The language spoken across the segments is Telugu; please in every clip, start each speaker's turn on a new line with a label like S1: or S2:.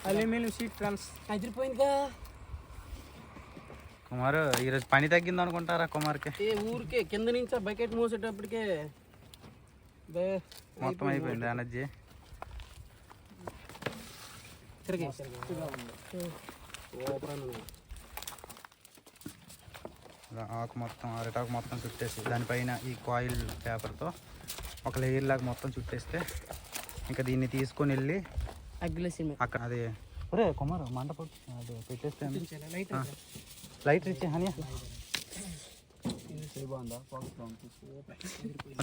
S1: అల్యూమినియం షీట్ ఫ్రెండ్స్ అదిరిపోయిందిగా.
S2: కుమారు ఈరోజు పని తగ్గింది అనుకుంటారా కుమార్కి?
S1: ఊరికే కింద నుంచి ఆ బకెట్ మోసేటప్పటికే
S2: మొత్తం అయిపోయింది ఎనర్జీ. ఆకు మొత్తం అరటాకు మొత్తం చుట్టేసి దానిపైన ఈ కాయిల్ పేపర్తో ఒక లేయర్ లాగా మొత్తం చుట్టేస్తే ఇంకా దీన్ని తీసుకొని వెళ్ళి అక్కడ అది ఒరే కుమారు మంట అది పెట్టేస్తే లైటర్ ఇచ్చే హనీ.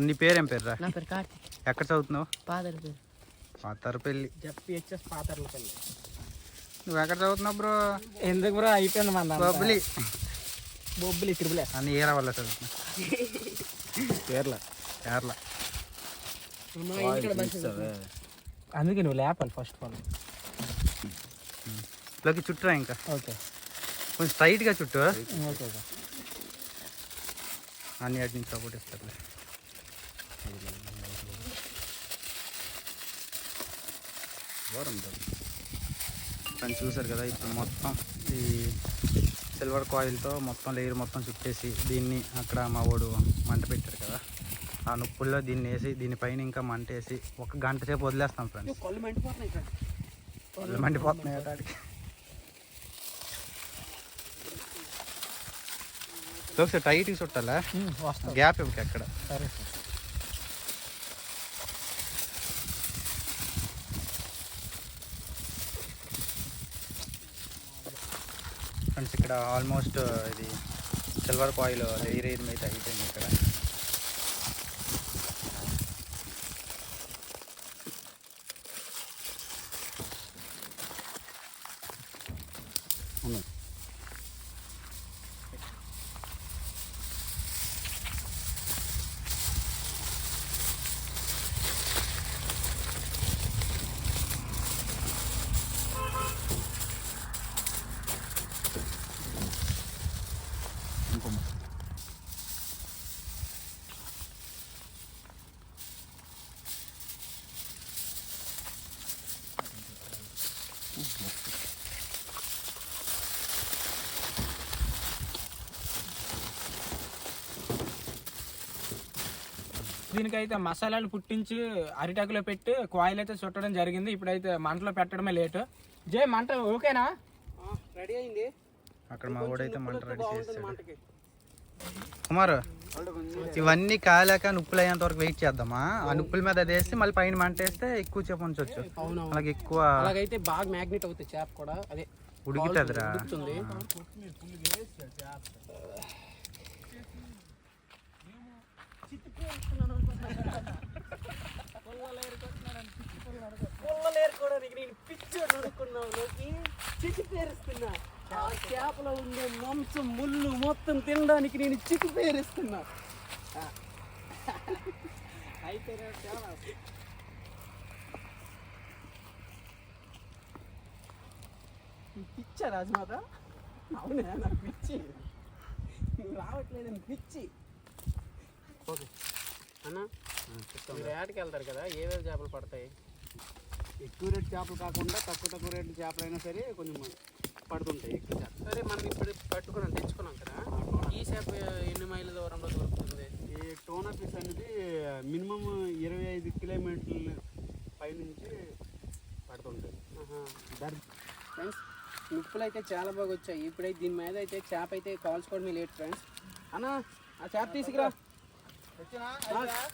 S2: నీ పేరేం పేరు రా? ఎక్కడ చదువుతున్నావు? పాతరపల్లి. నువ్వు ఎక్కడ చదువుతున్నావు బ్రో?
S1: ఎందుకు బ్రో అయిపోయింది మన
S2: బొబ్బిలి.
S1: బొబ్బిలి తిరుపతి
S2: అన్ని ఏరా వల్ల చదువుతున్నా. కేరళ.
S1: అందుకే నువ్వు లేపాలి ఫస్ట్ ఆఫ్ ఆల్.
S2: లోకి చుట్టరా ఇంకా.
S1: ఓకే
S2: కొంచెం స్ట్రైట్గా చుట్టూ.
S1: ఓకే
S2: అన్ని అటు నుంచి సపోర్ట్ ఇస్తారులే. కానీ చూసారు కదా ఇప్పుడు మొత్తం ఈ సిల్వర్ కాయిల్తో మొత్తం లేయర్ మొత్తం చుట్టేసి దీన్ని అక్కడ మా వాడు మంట పెట్టారు కదా ఆ నొప్పుల్లో దీన్ని వేసి దీనిపైన ఇంకా మంట వేసి 1 గంట సేపు వదిలేస్తాం ఫ్రెండ్స్. మండిపోతున్నాయి అటాడికి. ఒకసారి టైట్గా చుట్టాలా? గ్యాప్ ఇవ్వక ఎక్కడ.
S1: సరే
S2: ఫ్రెండ్స్ ఇక్కడ ఆల్మోస్ట్ ఇది సిల్వర్ కాయిల్ లేయర్ అయితే అయిపోయింది ఇక్కడ.
S1: దీనికైతే మసాలాలు పుట్టించి అరిటాకులో పెట్టి కాయిల్ అయితే చుట్టడం జరిగింది. ఇప్పుడైతే మంటలో పెట్టడమే లేటు. జై మంట ఓకేనా? రెడీ అయింది.
S2: అక్కడ మా వాడైతే మంట రెడీ చేస్తాడు. కుమారు ఇవన్నీ కాలేక నుప్పులు అయ్యేంత వరకు వెయిట్ చేద్దామా? ఆ నుప్పుల మీద అది వేసి మళ్ళీ పైన మంట వేస్తే ఎక్కువ చేప ఉంచవచ్చు. అలాగే ఎక్కువ
S1: అలాగైతే బాగా మ్యాగ్నెట్ అవుతుంది చేప కూడా. అదే
S2: ఉడుకుతుందిరా.
S1: చేపలో ఉండే మాంసం ముళ్ళు మొత్తం తినడానికి నేను చిక్కు పేరుస్తున్నా. అయితే పిచ్చా రాజమాత? అవునా నాకు పిచ్చి. రావట్లేదని పిచ్చి. ఓకే అన్న మీరు ఏటకి వెళ్తారు కదా, ఏవేవి చేపలు పడతాయి? ఎక్కువ రేటు చేపలు కాకుండా తక్కువ రేటు చేపలైనా సరే కొంచెం పడుతుంటాయి ఎక్కువ చేపలు. సరే మనం ఇప్పుడు పట్టుకున్నాం తెచ్చుకున్నాం కదా, ఈ చేప ఎన్ని మైళ్ళ దూరంలో దొరుకుతుంది? ఈ టోనా ఫిష్ అనేది మినిమం 25 కిలోమీటర్ల పైనుంచి పడుతుంటుంది. ఫ్రెండ్స్ నిప్పులు అయితే చాలా బాగా వచ్చాయి. ఇప్పుడైతే దీని మీద అయితే చేప అయితే కాల్చుకోవడమే లేట్ ఫ్రెండ్స్. అన్న ఆ చేప తీసుకురా.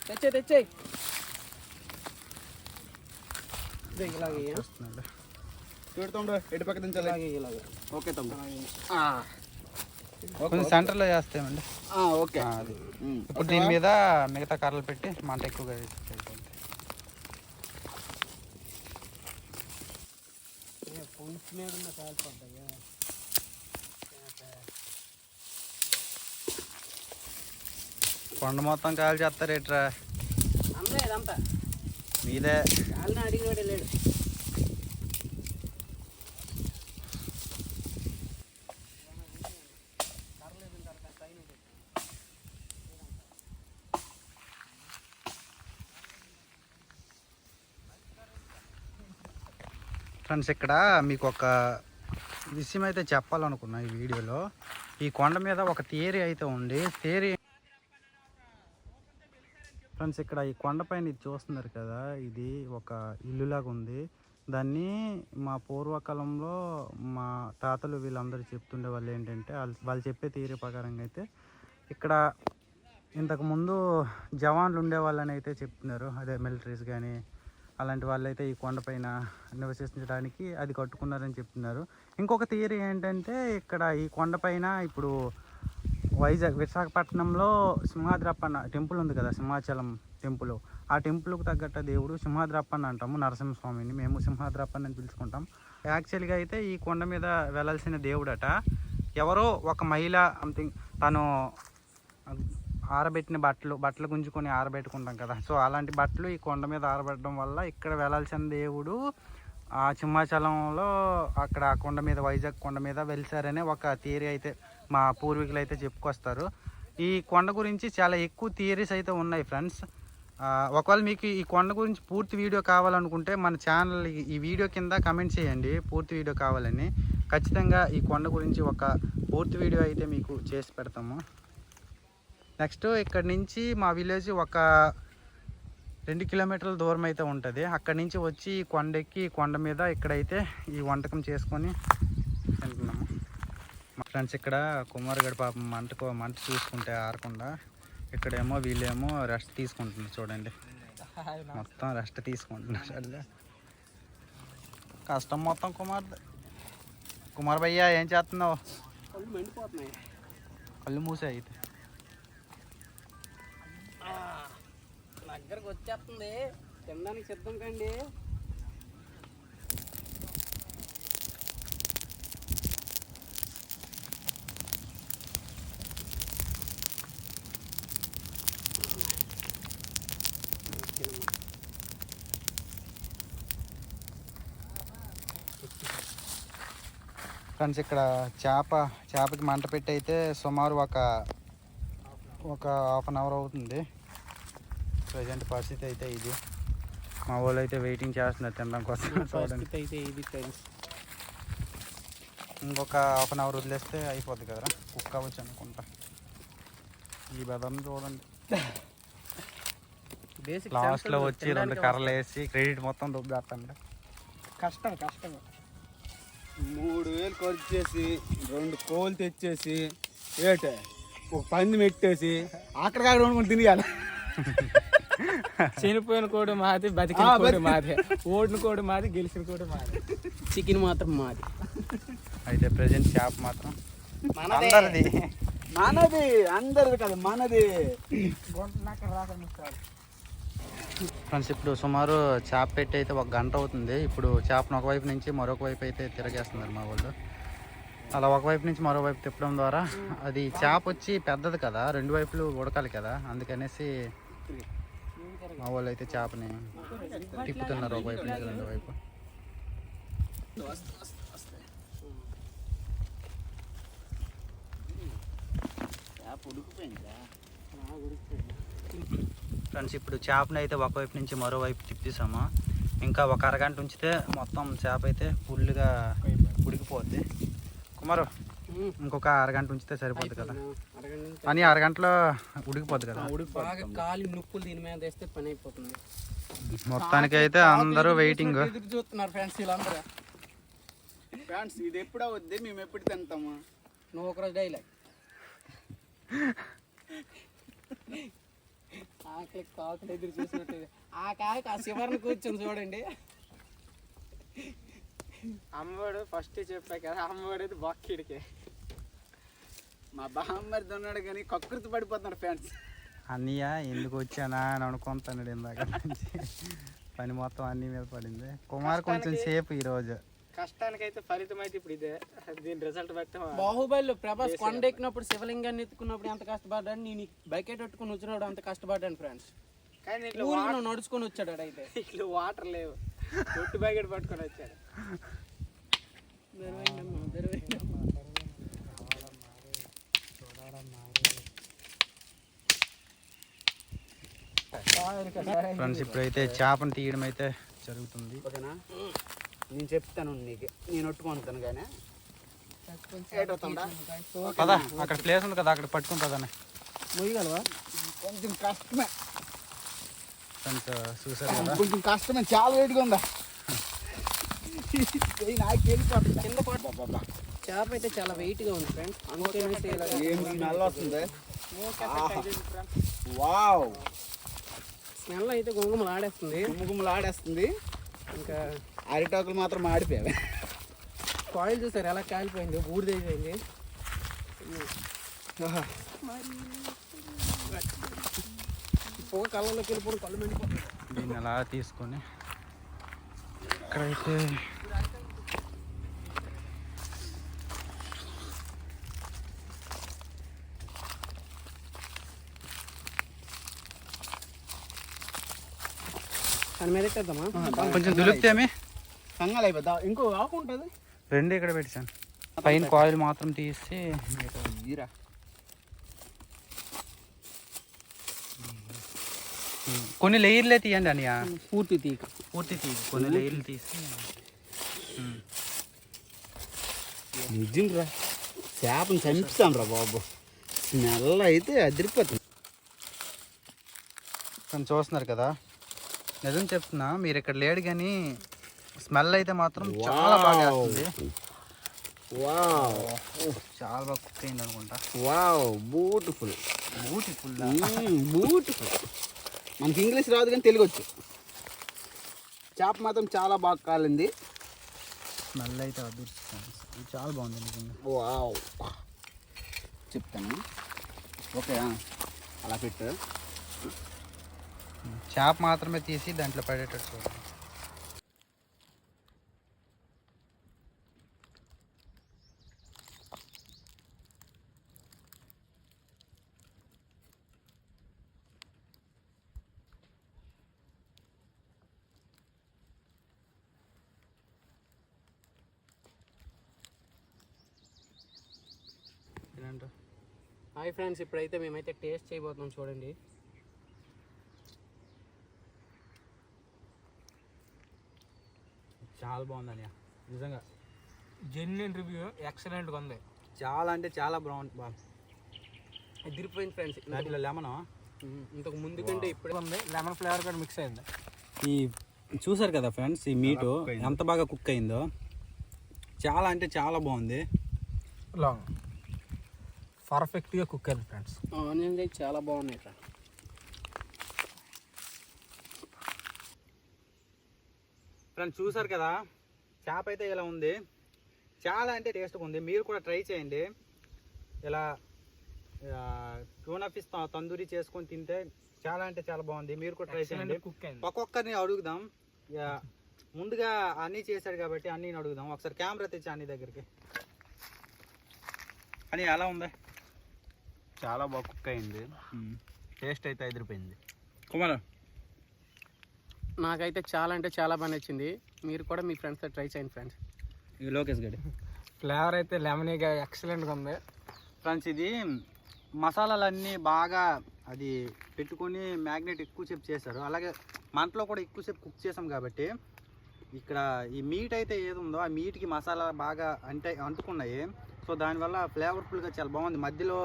S1: తెచ్చాయి ఇలాగే చూడుతుండ్రు ఎటు పక్క దించాలి. ఇలాగే ఓకే
S2: కొంచెం సెంటర్లో చేస్తామండి.
S1: ఓకే
S2: అది ఇప్పుడు దీని మీద మిగతా కర్రలు పెట్టి మంట ఎక్కువగా
S1: పొంచి మీద ఉన్న కాయలు పడ్డాయా?
S2: కొండ మొత్తం కాయలు చేస్తారు ఎట్రా?
S1: అంతే ఇదంతా
S2: మీదే.
S1: కాళ్ళని అడిగినోడే లేడు.
S2: ఫ్రెండ్స్ ఇక్కడ మీకు ఒక విషయం అయితే చెప్పాలనుకున్నా ఈ వీడియోలో. ఈ కొండ మీద ఒక థియరీ అయితే ఉంది. ఫ్రెండ్స్ ఇక్కడ ఈ కొండపైన ఇది చూస్తున్నారు కదా, ఇది ఒక ఇల్లులాగా ఉంది. దాన్ని మా పూర్వకాలంలో మా తాతలు వీళ్ళందరూ చెప్తుండే వాళ్ళు ఏంటంటే, వాళ్ళు చెప్పే థియరీ ప్రకారంగా అయితే ఇక్కడ ఇంతకుముందు జవాన్లు ఉండేవాళ్ళని అయితే చెప్తున్నారు. అదే మిలిటరీస్ కానీ అలాంటి వాళ్ళైతే ఈ కొండపైన నివసించడానికి అది కట్టుకున్నారని చెప్తున్నారు. ఇంకొక థియరీ ఏంటంటే, ఇక్కడ ఈ కొండపైన ఇప్పుడు విశాఖపట్నంలో సింహాద్రప్పన్న టెంపుల్ ఉంది కదా, సింహాచలం టెంపుల్. ఆ టెంపుల్కి తగ్గట్ట దేవుడు సింహాద్రప్పన్న అంటాము, నరసింహస్వామిని మేము సింహాద్రప్పన్న అని పిలుచుకుంటాం. యాక్చువల్గా అయితే ఈ కొండ మీద వెళ్ళాల్సిన దేవుడట ఎవరో ఒక మహిళ సంథింగ్, తను ఆరబెట్టిన బట్టలు గుంజుకొని ఆరబెట్టుకుంటాం కదా, సో అలాంటి బట్టలు ఈ కొండ మీద ఆరబెట్టడం వల్ల ఇక్కడ వెళ్ళాల్సిన దేవుడు ఆ సింహాచలంలో అక్కడ ఆ కొండ మీద, వైజాగ్ కొండ మీద వెలిసారనే ఒక థియరీ అయితే మా పూర్వీకులు అయితే చెప్పుకొస్తారు. ఈ కొండ గురించి చాలా ఎక్కువ థియరీస్ అయితే ఉన్నాయి ఫ్రెండ్స్. ఒకవేళ మీకు ఈ కొండ గురించి పూర్తి వీడియో కావాలనుకుంటే మన ఛానల్ ఈ వీడియో కింద కమెంట్ చేయండి పూర్తి వీడియో కావాలని. ఖచ్చితంగా ఈ కొండ గురించి ఒక పూర్తి వీడియో అయితే మీకు చేసి పెడతాము. నెక్స్ట్ ఇక్కడ నుంచి మా విలేజ్ ఒక 2 కిలోమీటర్ల దూరం అయితే ఉంటుంది. అక్కడి నుంచి వచ్చి కొండెక్కి కొండ మీద ఇక్కడైతే ఈ వంటకం చేసుకొని తింటున్నాము. మా ఫ్రెండ్స్ ఇక్కడ కుమారుగడి పాపం మంట చూసుకుంటే ఆరకుండా, ఇక్కడేమో వీళ్ళేమో రెస్ట్ తీసుకుంటున్నారు. చూడండి మొత్తం రెస్ట్ తీసుకుంటున్నారు. కష్టం మొత్తం కుమార్ భయ్యా ఏం చేస్తున్నావు?
S1: కళ్ళు మండిపోతున్నాయి.
S2: కళ్ళు మూసాయి అయితే.
S1: దగ్గరకు వచ్చేస్తుంది, తినడానికి సిద్ధం కండి.
S2: ఫ్రెండ్స్ ఇక్కడ చేపకి మంట పెట్టి అయితే సుమారు ఒక 1/2 అవర్ అవుతుంది. ప్రజెంట్ పరిస్థితి అయితే ఇది. మా వాళ్ళు అయితే వెయిటింగ్ చేస్తున్నారు తినడం కోసం.
S1: అయితే ఇది ఫ్రెండ్స్,
S2: ఇంకొక 1/2 అవర్ వదిలేస్తే అయిపోద్ది కదరా, కుక్ అవ్వచ్చు అనుకుంటా. ఈ బెదర్ని చూడండి, లాస్ట్లో వచ్చి 2 కర్రలు వేసి క్రెడిట్ మొత్తం దుబ్బేస్తాండి.
S1: కష్టం
S3: 3000 ఖర్చు చేసి 2 కోళ్ళు తెచ్చేసి ఒక పంది పెట్టేసి అక్కడికాడ వండుకొని తినేయాలి.
S1: చనిపోయిన కోడి మాది, బతికిన కోడి మాది, ఓడిన కోడి మాది, గెలిచిన కోడి మాది, చికెన్ మాత్రం మాది.
S2: అయితే ప్రెజెంట్ చేప మాత్రం
S3: అందరిది కదా మనది.
S2: ఫ్రెండ్స్ ఇప్పుడు సుమారు చేప పెట్టి అయితే 1 గంట అవుతుంది. ఇప్పుడు చేపను ఒకవైపు నుంచి మరొక వైపు అయితే తిరగేస్తున్నారు మా వాళ్ళు. అలా ఒకవైపు నుంచి మరోవైపు తిప్పడం ద్వారా అది చేప వచ్చి పెద్దది కదా, 2 వైపులు ఉడకాలి కదా, అందుకనేసి మా వాళ్ళు అయితే చేపని తిప్పుతున్నారు ఒకవైపు నుంచి 2 వైపు. ఫ్రెండ్స్ ఇప్పుడు చేపని అయితే ఒకవైపు నుంచి మరోవైపు తిప్పేసాము. ఇంకా ఒక అరగంట ఉంచితే మొత్తం చేప అయితే ఫుల్గా ఉడికిపోద్ది. కుమారు ఇంకొక అరగంట ఉంచితే సరిపోద్ది కదా, అని అరగంటలో ఉడికిపోద్ది కదా.
S1: బాగా కాలి నొప్పులు దీని మీద వేస్తే పని అయిపోతుంది.
S2: మొత్తానికి అయితే అందరూ వెయిటింగ్
S1: చూస్తున్నారు ఫ్రెండ్స్ వీళ్ళందరూ.
S3: ఫ్రెండ్స్ ఇది ఎప్పుడు అవుద్ది, మేము ఎప్పుడు తింటాము?
S1: నువ్వు ఒకరోజు డైలాగ్ ఆకలి కాకులు ఎదురు చూసినట్టు ఆ కాకి ఆ శివరిని కూర్చొని చూడండి. అమ్మవాడు ఫస్ట్ చెప్పాయి కదా, అమ్మవాడు అయితే బొక్కిడికే.
S3: మా బామ్మరిది ఉన్నాడు కానీ కకృతి పడిపోతున్నాడు ఫ్రెండ్స్.
S2: అన్నయ్య ఎందుకు వచ్చానా అని అనుకుంటున్నాడు ఇందాక నుంచి. పని మొత్తం అన్ని మీద పడింది. కుమార్ కొంచెం సేపు ఈరోజు
S1: కష్టానికి అయితే ఫలితం అయితే ఇప్పుడు ఇదే. దీని రిజల్ట్ బట్టి బాహుబలి ప్రభాస్ కొండ ఎక్కినప్పుడు శివలింగాన్ని ఎత్తుకున్నప్పుడు ఎంత కష్టపడ్డాను, నేను బకెట్ పెట్టుకుని వచ్చినప్పుడు అంత కష్టపడ్డాను ఫ్రెండ్స్. కానీ ఊరిలో నడుచుకొని వచ్చాడు అయితే. ఇట్లా వాటర్ లేవు, ఒట్టు బకెట్ పట్టుకొని వచ్చాడు.
S2: ఫ్రెండ్స్ ఇప్పుడైతే చేపను తీయడం అయితే జరుగుతుంది.
S1: నేను చెప్తాను నీకు, నేను ఒట్టుకుంటాను కానీ
S2: పదా అక్కడ ప్లేస్ ఉంది కదా, అక్కడ పట్టుకుంటుందని.
S1: మొయ్యగలవా?
S3: కొంచెం కష్టమే
S2: ఫ్రెండ్స్ చూసారు కదా,
S3: కొంచెం కష్టమే, చాలా వేడిగా ఉందా. నాకు వెళ్ళిపోతుంది
S1: కింద పట్టు. చేప అయితే చాలా వెయిట్గా ఉంది ఫ్రెండ్స్,
S3: ఏం స్మెల్ వస్తుంది. వావ్,
S1: స్మెల్ అయితే గుమగుమలు ఆడేస్తుంది.
S3: గుమ్ముగుమ్మలు ఆడేస్తుంది.
S1: ఇంకా
S3: అరిటాకులు మాత్రం మాడిపోయాయి.
S1: కాయిల్ చూసారు ఎలా కాలిపోయింది, బూడిదైపోయింది. పొగ కళ్ళలోకి వెళ్ళిపోవడం కళ్ళు మండిపోతుంది.
S2: దీన్ని అలా తీసుకొని ఇక్కడైతే
S1: దాని మీద ఎట్టేద్దామా?
S2: కొంచెం దులిపితేమి
S3: సంగాలు అయిపోద్దా, ఇంకో ఆకు ఉంటుంది.
S2: రెండు ఇక్కడ పెట్టాను, పైన కాయిల్ మాత్రం తీసి.
S3: ఈరా
S2: కొన్ని లేయర్లే తీయండి అనియ,
S1: పూర్తి తీక.
S2: పూర్తి తీసి కొన్ని లేయర్లు తీసి.
S3: నిజంరా చేపను చంపిస్తాను రా బాబు, స్మెల్ అయితే అదిరిపోతుంది.
S2: కొంచెం చూస్తున్నారు కదా, నిజం చెప్తున్నా, మీరు ఇక్కడ లేడు కానీ స్మెల్ అయితే మాత్రం చాలా బాగా వస్తుంది.
S3: వావ్,
S2: చాలా బాగా కుక్ అయింది అనుకుంటా.
S3: Wow, beautiful.
S2: బ్యూటిఫుల్.
S3: బ్యూటిఫుల్. మనకి ఇంగ్లీష్ రాదు కానీ తెలుగు వచ్చు. చేప మాత్రం చాలా బాగా కాలింది.
S2: స్మెల్ అయితే అదృష్టం, చాలా బాగుంది నిజంగా.
S3: వావ్, చెప్తాను. ఓకే, అలా పెట్టు.
S2: చేప మాత్రమే తీసి దాంట్లో పడేటట్టు చూడండి.
S1: హాయ్ ఫ్రెండ్స్, ఇప్పుడైతే మేమైతే టేస్ట్ చేయబోతున్నాం, చూడండి.
S2: చాలా బాగుంది నిజంగా,
S1: జెన్యున్ రివ్యూ, ఎక్సలెంట్గా ఉంది.
S2: చాలా అంటే చాలా బాగుంది.
S1: అదిరిపోయింది ఫ్రెండ్స్.
S2: దాంట్లో లెమన్
S1: ఇంతకు ముందు కంటే ఇప్పుడు ఉంది, లెమన్ ఫ్లేవర్ కూడా మిక్స్ అయింది.
S2: ఈ చూసారు కదా ఫ్రెండ్స్, ఈ మీటు ఎంత బాగా కుక్ అయిందో, చాలా అంటే చాలా బాగుంది.
S1: లాంగ్ పర్ఫెక్ట్గా కుక్ అయింది ఫ్రెండ్స్. ఆనియన్స్ అయితే చాలా బాగున్నాయి ఇక్కడ.
S2: ఫ్రెండ్స్ చూసారు కదా, చేప అయితే ఇలా ఉంది, చాలా అంటే టేస్ట్గా ఉంది. మీరు కూడా ట్రై చేయండి. ఇలా ట్యూనా ఫిష్ తందూరి చేసుకొని తింటే చాలా అంటే చాలా బాగుంది. మీరు కూడా ట్రై చేయండి. ఒక్కొక్కరిని అడుగుదాం. ముందుగా అన్నీ చేశాడు కాబట్టి అన్నీ అడుగుదాం. ఒకసారి కెమెరా తెచ్చి అన్ని దగ్గరికి. అని ఎలా ఉంది?
S3: చాలా బాగా కుక్ అయింది. టేస్ట్ అయితే అదిరిపోయింది.
S2: కుమార్,
S1: నాకైతే చాలా అంటే చాలా బాగా నచ్చింది. మీరు కూడా మీ ఫ్రెండ్స్తో ట్రై చేయండి ఫ్రెండ్స్.
S2: ఇది లోకేష్ గడి
S1: ఫ్లేవర్ అయితే లెమనీగా ఎక్సలెంట్గా ఉంది
S2: ఫ్రెండ్స్. ఇది మసాలాలన్నీ బాగా అది పెట్టుకొని మ్యాగ్నెట్ ఎక్కువసేపు చేశారు. అలాగే మంటలో కూడా ఎక్కువసేపు కుక్ చేసాం కాబట్టి ఇక్కడ ఈ మీట్ అయితే ఏది ఉందో ఆ మీట్కి మసాలా బాగా అంటుకున్నాయి. సో దానివల్ల ఫ్లేవర్ఫుల్గా చాలా బాగుంది. మధ్యలో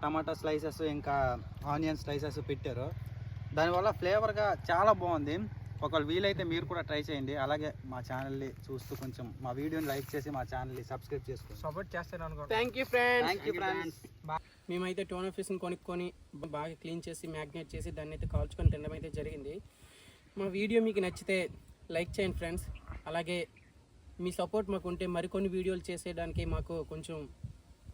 S2: టమాటా స్లైసెస్ ఇంకా ఆనియన్ స్లైసెస్ పెట్టారు. దానివల్ల ఫ్లేవర్గా చాలా బాగుంది. ఒకవేళ వీలైతే మీరు కూడా ట్రై చేయండి. అలాగే మా ఛానల్ని చూస్తూ కొంచెం మా వీడియోని లైక్ చేసి మా ఛానల్ని సబ్స్క్రైబ్ చేసుకోండి.
S1: సపోర్ట్ చేస్తాను అనుకో. Thank you friends. మేమైతే టోనా ఫిష్ని కొనుక్కొని బాగా క్లీన్ చేసి మ్యాగ్నేట్ చేసి దాన్ని అయితే కాల్చుకొని తినడం అయితే జరిగింది. మా వీడియో మీకు నచ్చితే లైక్ చేయండి ఫ్రెండ్స్. అలాగే మీ సపోర్ట్ మాకు ఉంటే మరికొన్ని వీడియోలు చేసేయడానికి మాకు కొంచెం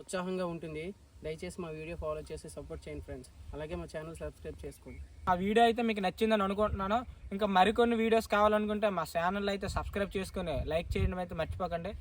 S1: ఉత్సాహంగా ఉంటుంది. దయచేసి మా వీడియో ఫాలో చేసి సపోర్ట్ చేయండి ఫ్రెండ్స్. అలాగే మా ఛానల్ సబ్స్క్రైబ్ చేసుకోండి.
S4: ఆ వీడియో అయితే మీకు నచ్చిందని అనుకుంటున్నాను. ఇంకా మరికొన్ని వీడియోస్ కావాలనుకుంటే మా ఛానల్ అయితే సబ్స్క్రైబ్ చేసుకుని లైక్ చేయడం అయితే మర్చిపోకండి.